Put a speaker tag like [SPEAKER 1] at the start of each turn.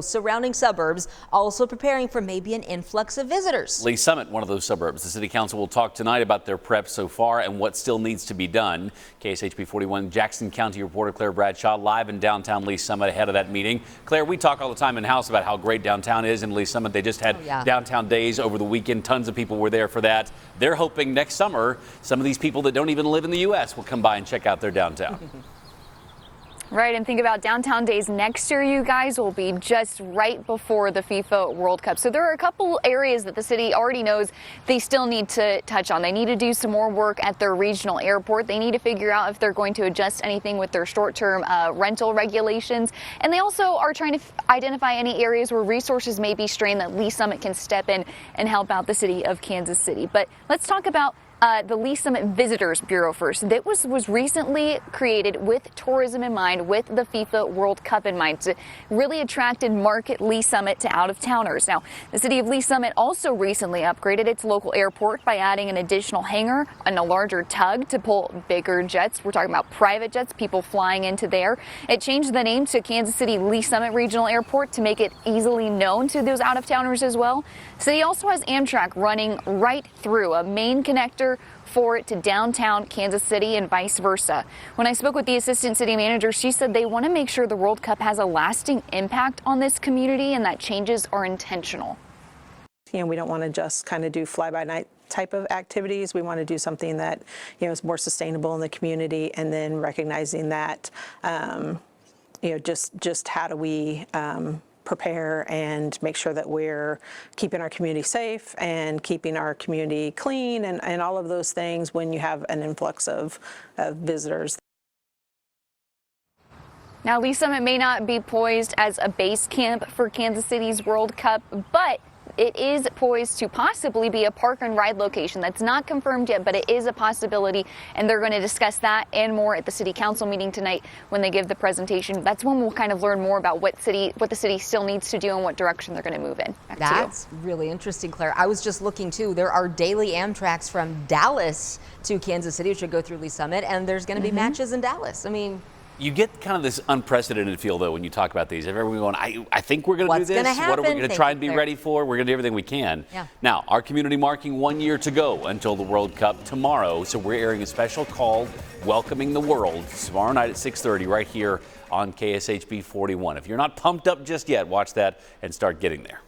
[SPEAKER 1] Surrounding suburbs also preparing for maybe an influx of visitors.
[SPEAKER 2] Lee Summit, one of those suburbs. The City Council will talk tonight about their prep so far and what still needs to be done. KSHB 41 Jackson County reporter Claire Bradshaw live in downtown Lee Summit ahead of that meeting. Claire, we talk all the time in-house about how great downtown is in Lee Summit. They just had downtown days over the weekend. Tons of people were there for that. They're hoping next summer some of these people that don't even live in the U.S. will come by and check out their downtown.
[SPEAKER 3] Right, and think about downtown days next year, you guys, will be just right before the FIFA World Cup. So there are a couple areas that the city already knows they still need to touch on. They need to do some more work at their regional airport. They need to figure out if they're going to adjust anything with their short-term rental regulations. And they also are trying to identify any areas where resources may be strained that Lee Summit can step in and help out the city of Kansas City. But let's talk about the Lee Summit Visitors Bureau first. That was recently created with tourism in mind, with the FIFA World Cup in mind, to really attract and market Lee Summit to out-of-towners. Now, the city of Lee Summit also recently upgraded its local airport by adding an additional hangar and a larger tug to pull bigger jets. We're talking about private jets, people flying into there. It changed the name to Kansas City Lee Summit Regional Airport to make it easily known to those out-of-towners as well. The city also has Amtrak running right through, a main connector for it to downtown Kansas City and vice versa. When I spoke with the assistant city manager, she said they want to make sure the World Cup has a lasting impact on this community and that changes are intentional.
[SPEAKER 4] We don't want to just kind of do fly-by-night type of activities. We want to do something that, is more sustainable in the community, and then recognizing that, just how do we prepare and make sure that we're keeping our community safe and keeping our community clean and all of those things when you have an influx of visitors.
[SPEAKER 3] Now, Lee Summit may not be poised as a base camp for Kansas City's World Cup, but it is poised to possibly be a park and ride location. That's not confirmed yet, but it is a possibility, and they're going to discuss that and more at the city council meeting tonight when they give the presentation. That's when we'll kind of learn more about what the city still needs to do and what direction they're going to move in.
[SPEAKER 1] That's really interesting, Claire. I was just looking too. There are daily Amtraks from Dallas to Kansas City, which should go through Lee Summit, and there's going to be matches in Dallas. I mean,
[SPEAKER 2] you get kind of this unprecedented feel, though, when you talk about these. Everyone going, I think we're going to do this. What are we going to try and be ready for? We're going to do everything we can.
[SPEAKER 1] Yeah.
[SPEAKER 2] Now, our community marking 1 year to go until the World Cup tomorrow. So we're airing a special call welcoming the world tomorrow night at 6:30 right here on KSHB 41. If you're not pumped up just yet, watch that and start getting there.